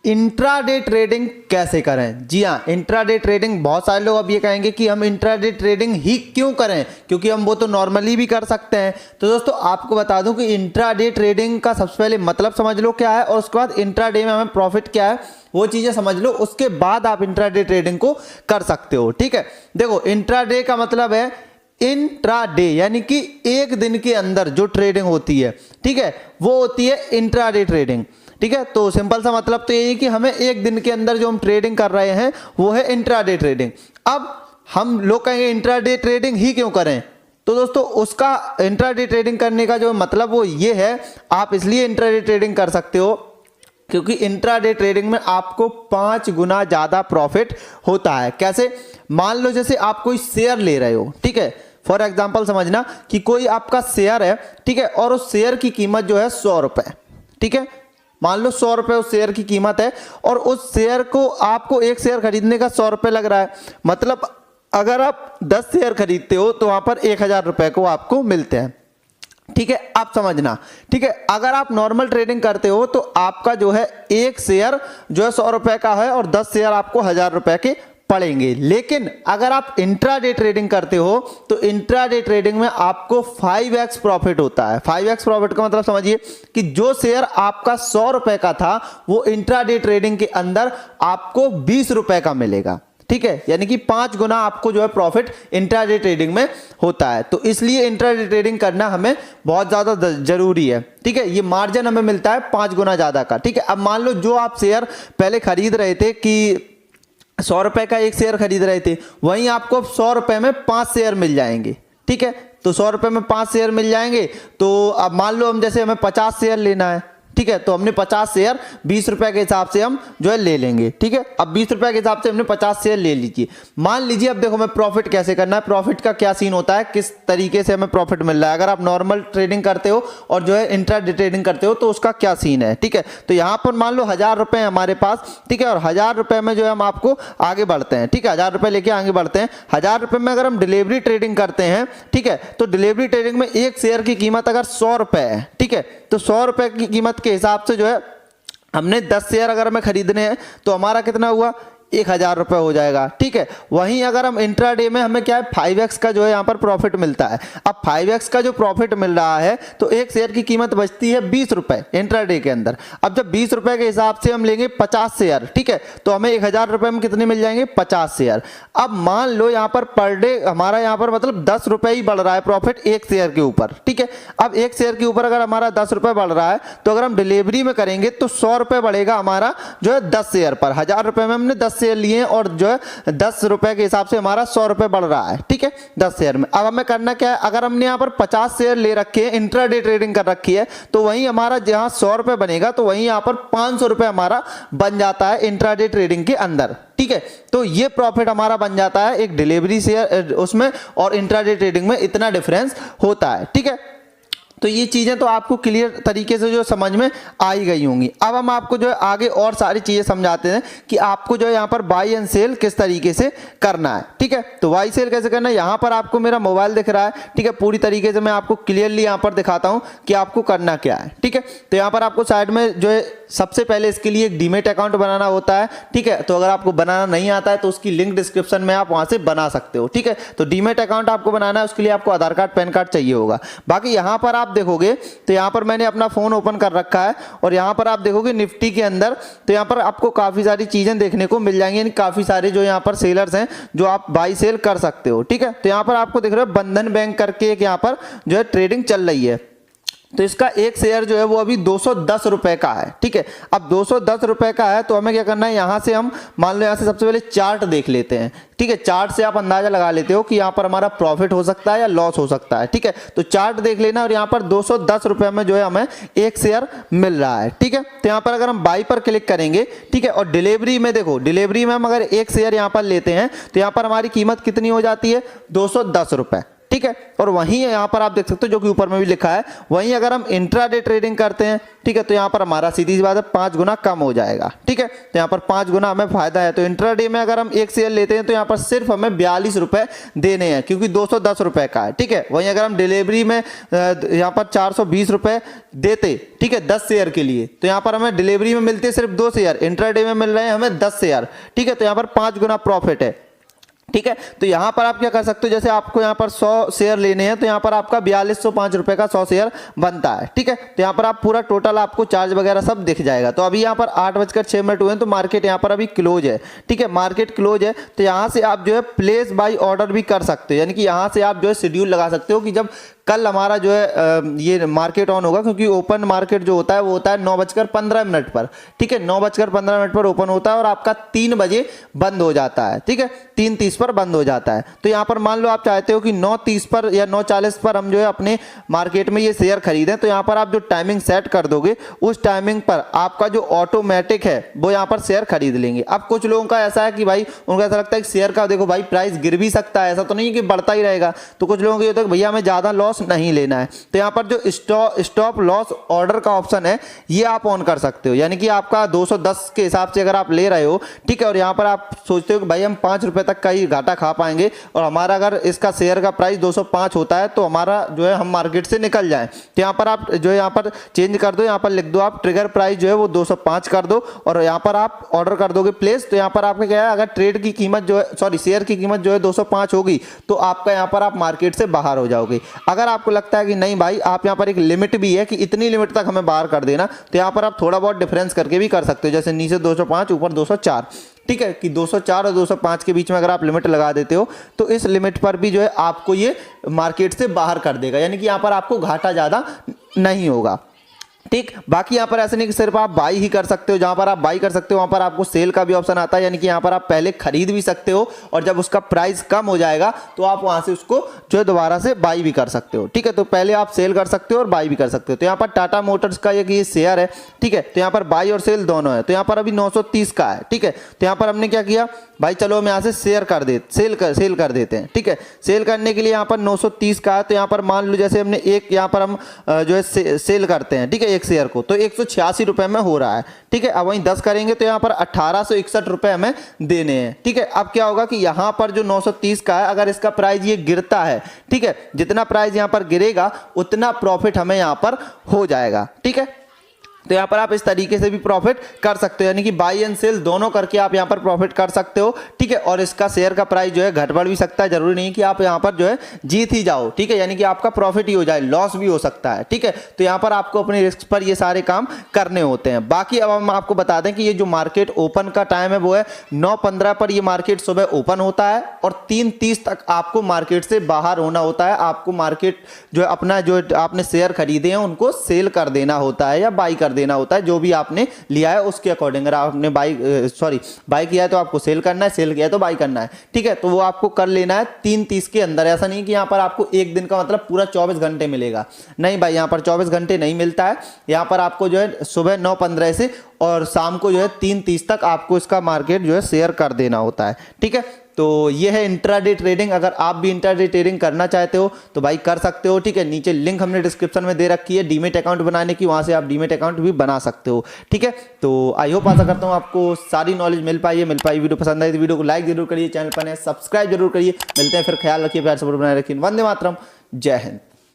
Intraday trading कैसे करें। जी हाँ, इंट्राडे ट्रेडिंग, बहुत सारे लोग अब ये कहेंगे कि हम इंट्राडे ट्रेडिंग ही क्यों करें, क्योंकि हम वो तो नॉर्मली भी कर सकते हैं। तो दोस्तों आपको बता दूं कि इंट्राडे ट्रेडिंग का सबसे पहले मतलब समझ लो क्या है, और उसके बाद इंट्राडे में हमें प्रॉफिट क्या है वो चीजें समझ लो, उसके बाद आप इंट्राडे ट्रेडिंग को कर सकते हो। ठीक है, देखो इंट्राडे का मतलब है इंट्राडे, यानी कि एक दिन के अंदर जो ट्रेडिंग होती है, ठीक है, वो होती है इंट्राडे ट्रेडिंग। ठीक है, तो सिंपल सा मतलब तो यही कि हमें एक दिन के अंदर जो हम ट्रेडिंग कर रहे हैं वो है इंट्राडे ट्रेडिंग। अब हम लोग कहेंगे इंट्राडे ट्रेडिंग ही क्यों करें, तो दोस्तों उसका इंट्राडे ट्रेडिंग करने का जो मतलब वो ये है, आप इसलिए इंट्राडे ट्रेडिंग कर सकते हो क्योंकि इंट्राडे ट्रेडिंग में आपको 5 गुना ज्यादा प्रॉफिट होता है। कैसे, मान लो जैसे आप कोई शेयर ले रहे हो, ठीक है, फॉर एग्जाम्पल समझना कि कोई आपका शेयर है, ठीक है, और उस शेयर की कीमत जो है 100 रुपए, ठीक है, मान लो 100 रुपए उस शेयर की कीमत है, और उस शेयर को आपको एक शेयर खरीदने का 100 रुपए लग रहा है, मतलब अगर आप 10 शेयर खरीदते हो तो वहां पर 1000 रुपए को आपको मिलते हैं। ठीक है, आप समझना, ठीक है, अगर आप नॉर्मल ट्रेडिंग करते हो तो आपका जो है एक शेयर जो है 100 रुपए का है, और 10 शेयर आपको 1000 रुपए के पड़ेंगे। लेकिन अगर आप इंट्राडे ट्रेडिंग करते हो तो इंट्राडे ट्रेडिंग में आपको 5x प्रॉफिट होता है। 5x प्रॉफिट का मतलब समझिए कि जो शेयर आपका 100 रुपए का था वो इंट्राडे ट्रेडिंग के अंदर आपको 20 रुपए का मिलेगा। ठीक है, यानी कि 5 गुना आपको जो है प्रॉफिट इंट्राडे ट्रेडिंग में होता है। तो इसलिए इंट्राडे ट्रेडिंग करना हमें बहुत ज्यादा जरूरी है। ठीक है, ये मार्जिन हमें मिलता है 5 गुना ज्यादा का। ठीक है, अब मान लो जो आप शेयर पहले खरीद रहे थे कि 100 रुपए का एक शेयर खरीद रहे थे, वहीं आपको 100 रुपए में 5 शेयर मिल जाएंगे। ठीक है, तो 100 रुपए में 5 शेयर मिल जाएंगे। तो अब मान लो हम जैसे हमें 50 शेयर लेना है, ठीक है, तो हमने 50 शेयर 20 रुपए के हिसाब से हम जो है ले लेंगे। ठीक है, अब 20 रुपए के हिसाब से हमने 50 शेयर ले लीजिए। मान लीजिए अब देखो हमें प्रॉफिट कैसे करना है, प्रॉफिट का क्या सीन होता है, किस तरीके से हमें प्रॉफिट मिल रहा है। अगर आप नॉर्मल ट्रेडिंग करते हो और जो है इंट्राडे ट्रेडिंग करते हो तो उसका क्या सीन है। ठीक है, तो यहां पर मान लो 1000 रुपए हमारे पास, ठीक है, और 1000 रुपए में जो है हम आपको आगे बढ़ते हैं। ठीक है, 1000 रुपए लेके आगे बढ़ते हैं। 1000 रुपए में अगर हम डिलीवरी ट्रेडिंग करते हैं, ठीक है, तो डिलीवरी ट्रेडिंग में एक शेयर की कीमत अगर 100 रुपए है, ठीक है, तो 100 रुपए की कीमत के हिसाब से जो है हमने 10 शेयर अगर हमें खरीदने हैं तो हमारा कितना हुआ, 1000 रुपए हो जाएगा। ठीक है, वहीं अगर हम इंट्राडे में हमें क्या है 5x का जो है यहाँ पर प्रॉफिट मिलता है। अब 5x का जो प्रॉफिट मिल रहा है तो एक शेयर की कीमत बचती है 20 रुपए इंट्राडे के अंदर। अब जब 20 रुपए के हिसाब से हम लेंगे 50 शेयर, ठीक है, तो हमें 1000 रुपए में कितने मिल जाएंगे, 50 शेयर। अब मान लो यहाँ पर पर डे हमारा यहाँ पर मतलब 10 रुपए ही बढ़ रहा है प्रॉफिट एक शेयर के ऊपर। ठीक है, अब एक शेयर के ऊपर अगर हमारा 10 रुपए बढ़ रहा है तो अगर हम डिलीवरी में करेंगे तो 100 रुपए बढ़ेगा हमारा जो है 10 शेयर पर। 1000 रुपए में हमने 10 शेयर लिए और जो है 10 रुपए के हिसाब से हमारा 100 रुपए बढ़ रहा है। ठीक है, 10 शेयर में। अब हमें करना क्या है, अगर हमने यहाँ पर 50 शेयर ले रखे हैं, इंट्राडे ट्रेडिंग कर रखी है, तो वहीं हमारा जहां 100 रुपए बनेगा तो वहीं यहाँ पर 500 रुपए हमारा बन जाता है इंट्राडे ट्रेडिंग के अंदर। ठीक है, तो ये प्रॉफिट हमारा बन जाता है एक डिलीवरी शेयर उसमें और इंट्राडे ट्रेडिंग में, इतना डिफरेंस होता है। ठीक है, तो ये चीजें तो आपको क्लियर तरीके से जो समझ में आ ही गई होंगी। अब हम आपको जो है आगे और सारी चीजें समझाते हैं कि आपको जो है यहाँ पर बाई एंड सेल किस तरीके से करना है। ठीक है, तो बाई सेल कैसे करना है, यहाँ पर आपको मेरा मोबाइल दिख रहा है। ठीक है, पूरी तरीके से मैं आपको क्लियरली यहाँ पर दिखाता हूँ कि आपको करना क्या है। ठीक है, तो यहाँ पर आपको साइड में जो है सबसे पहले इसके लिए एक डीमेट अकाउंट बनाना होता है। ठीक है, तो अगर आपको बनाना नहीं आता है तो उसकी लिंक डिस्क्रिप्शन में आप वहां से बना सकते हो। ठीक है, तो डीमेट अकाउंट आपको बनाना है, उसके लिए आपको आधार कार्ड पैन कार्ड चाहिए होगा। बाकी यहाँ पर आप देखोगे तो यहाँ पर मैंने अपना फोन ओपन कर रखा है और यहाँ पर आप देखोगे निफ्टी के अंदर, तो यहाँ पर आपको काफी सारी चीजें देखने को मिल जाएंगी, यानी काफी सारे जो यहाँ पर सेलर्स हैं जो आप बाई सेल कर सकते हो। ठीक है, तो यहाँ पर आपको दिख रहा है बंधन बैंक करके एक यहाँ पर जो है ट्रेडिंग चल रही है, तो इसका एक शेयर जो है वो अभी 210 रुपए का है। ठीक है, अब 210 रुपए का है तो हमें क्या करना है, यहाँ से हम मान लो यहाँ से सबसे पहले चार्ट देख लेते हैं। ठीक है, चार्ट से आप अंदाजा लगा लेते हो कि यहाँ पर हमारा प्रॉफिट हो सकता है या लॉस हो सकता है। ठीक है, तो चार्ट देख लेना और यहाँ पर 210 रुपए में जो है हमें एक शेयर मिल रहा है। ठीक है, तो यहाँ पर अगर हम बाई पर क्लिक करेंगे, ठीक है, और डिलीवरी में देखो, डिलीवरी में हम अगर एक शेयर यहाँ पर लेते हैं तो यहाँ पर हमारी कीमत कितनी हो जाती है, 210 रुपए। ठीक है। और वहीं यहाँ पर आप देख सकते हो जो कि ऊपर में भी लिखा है, वहीं अगर हम इंट्राडे ट्रेडिंग करते हैं, ठीक है, तो यहाँ पर हमारा सीधी सी बात है 5 गुना कम हो जाएगा, ठीक है। तो यहाँ पर 5 गुना हमें फायदा है। तो इंट्राडे में अगर हम एक शेयर लेते हैं तो यहाँ पर सिर्फ हमें 42 रुपए देने हैं, क्योंकि 210 रुपए का है, ठीक है। वहीं अगर हम डिलीवरी में यहाँ पर 420 रुपए देते, ठीक है, 10 शेयर के लिए, तो यहाँ पर हमें डिलीवरी में मिलते सिर्फ 2 शेयर, इंट्राडे में मिल रहे हैं हमें 10 शेयर, ठीक है। तो यहाँ पर 5 गुना प्रॉफिट है, ठीक है। तो यहाँ पर आप क्या कर सकते हो, जैसे आपको यहाँ पर 100 शेयर लेने हैं तो यहाँ पर आपका 4205 रुपए का 100 शेयर बनता है, ठीक है। तो यहाँ पर आप पूरा टोटल आपको चार्ज वगैरह सब दिख जाएगा। तो अभी यहाँ पर 8:06 हुए हैं, तो मार्केट यहाँ पर अभी क्लोज है, ठीक है, मार्केट क्लोज है। तो यहाँ से आप जो है प्लेस बाय ऑर्डर भी कर सकते हो, यानी कि यहाँ से आप जो है शेड्यूल लगा सकते हो कि जब कल हमारा जो है ये मार्केट ऑन होगा, क्योंकि ओपन मार्केट जो होता है वो होता है 9:15 पर, ठीक है, 9:15 पर ओपन होता है और आपका 3 बजे बंद हो जाता है, ठीक है, 3:30 पर बंद हो जाता है। तो यहाँ पर मान लो आप चाहते हो कि 9:30 पर या 9:40 पर हम जो है अपने मार्केट में ये शेयर खरीदें, तो यहाँ पर आप जो टाइमिंग सेट कर दोगे उस टाइमिंग पर आपका जो ऑटोमेटिक है वो यहाँ पर शेयर खरीद लेंगे। अब कुछ लोगों का ऐसा है कि भाई उनको ऐसा लगता है कि शेयर का देखो भाई प्राइस गिर भी सकता है, ऐसा तो नहीं कि बढ़ता ही रहेगा। तो कुछ लोगों को ये होता है कि भैया हमें ज़्यादा लॉस नहीं लेना है, तो यहाँ पर जो स्टॉप लॉस ऑर्डर का ऑप्शन है ये आप ऑन कर सकते हो, यानी कि आपका 210 के हिसाब से अगर आप ले रहे हो, ठीक है, और यहाँ पर आप सोचते हो कि भाई हम 5 रुपए तक का ही घाटा खा पाएंगे और हमारा अगर इसका शेयर का प्राइस 205 होता है तो हमारा जो है हम मार्केट से निकल जाएं, तो यहाँ पर आप जो है यहाँ पर चेंज कर दो, यहाँ पर लिख दो आप ट्रिगर प्राइस जो है वो 205 कर दो और यहाँ पर आप ऑर्डर कर दोगे प्लेस। तो यहाँ पर आपका क्या है, अगर ट्रेड की कीमत जो है सॉरी शेयर की कीमत जो है 205 होगी तो आपका यहाँ पर आप मार्केट से बाहर हो जाओगे। अगर आपको लगता है कि नहीं भाई आप यहाँ पर एक लिमिट भी है कि इतनी लिमिट तक हमें बाहर कर देना, तो यहाँ पर आप थोड़ा बहुत डिफरेंस करके भी कर सकते हो, जैसे नीचे 205 ऊपर 204, ठीक है, कि 204 और 205 के बीच में अगर आप लिमिट लगा देते हो तो इस लिमिट पर भी जो है आपको ये मार्केट से बाहर कर देगा, यानी कि यहाँ पर आपको घाटा ज़्यादा नहीं होगा, ठीक। बाकी यहाँ पर ऐसा नहीं कि सिर्फ आप बाई ही कर सकते हो, जहाँ पर आप बाई कर सकते हो वहाँ पर आपको सेल का भी ऑप्शन आता है, यानी कि यहाँ पर आप पहले खरीद भी सकते हो और जब उसका प्राइस कम हो जाएगा तो आप वहाँ से उसको जो है दोबारा से बाई भी कर सकते हो, ठीक है। तो पहले आप सेल कर सकते हो और बाई भी कर सकते हो। तो यहाँ पर टाटा मोटर्स का ये शेयर है, ठीक है, तो यहाँ पर बाई और सेल दोनों है। तो यहाँ पर अभी 930 का है, ठीक है। तो यहाँ पर हमने क्या किया भाई, चलो हम यहाँ से सेल कर देते हैं, ठीक है। सेल करने के लिए यहाँ पर 930 का है, तो यहाँ पर मान लो जैसे हमने एक यहाँ पर हम जो है सेल करते हैं, ठीक है, एक शेयर को, तो 186 रुपए में हो रहा है, ठीक है। अब वहीं 10 करेंगे तो यहाँ पर 1861 रुपए हमें देने हैं, ठीक है। अब क्या होगा कि यहाँ पर जो 930 का है अगर इसका प्राइस ये गिरता है, ठीक है, जितना प्राइस यहाँ पर गिरेगा उतना प्रॉफिट हमें यहाँ पर हो जाएगा, ठीक है। तो यहाँ पर आप इस तरीके से भी प्रॉफिट कर सकते हो, यानी कि बाई एंड सेल दोनों करके आप यहाँ पर प्रॉफिट कर सकते हो, ठीक है। और इसका शेयर का प्राइस जो है घट बढ़ भी सकता है, जरूरी नहीं कि आप यहाँ पर जो है जीत ही जाओ, ठीक है, यानी कि आपका प्रॉफिट ही हो जाए, लॉस भी हो सकता है, ठीक है। तो यहाँ पर आपको अपने रिस्क पर ये सारे काम करने होते हैं। बाकी अब हम आपको बता दें कि ये जो मार्केट ओपन का टाइम है वो है 9:15 पर ये मार्केट सुबह ओपन होता है और 3:30 तक आपको मार्केट से बाहर होना होता है। आपको मार्केट जो है अपना जो आपने शेयर खरीदे हैं उनको सेल कर देना होता है या बाई कर देना होता है, जो भी आपने लिया है उसके अकॉर्डिंग। अगर आपने बाई किया है तो आपको सेल करना है, सेल किया है तो बाई करना है, ठीक है। तो वो आपको कर लेना है 3:30 के अंदर। ऐसा नहीं कि यहाँ पर आपको एक दिन का मतलब पूरा 24 घंटे मिलेगा, नहीं भाई, यहाँ पर 24 घंटे नहीं मिलता है। यहाँ पर आपको जो है सुबह 9:15 से और शाम को जो है 3:30 तक आपको इसका मार्केट जो है शेयर कर देना होता है, ठीक है। तो ये है इंट्राडे ट्रेडिंग। अगर आप भी इंट्राडे ट्रेडिंग करना चाहते हो तो भाई कर सकते हो, ठीक है। नीचे लिंक हमने डिस्क्रिप्शन में दे रखी है डीमेट अकाउंट बनाने की, वहां से आप डीमेट अकाउंट भी बना सकते हो, ठीक है। तो आई होप आशा करता हूँ आपको सारी नॉलेज मिल पाई। वीडियो पसंद आई तो वीडियो को लाइक जरूर करिए, चैनल पर सब्सक्राइब जरूर करिए। मिलते हैं फिर, ख्याल रखिए, प्यार सपोर्ट बनाए रखिए। वंदे मातरम, जय हिंद।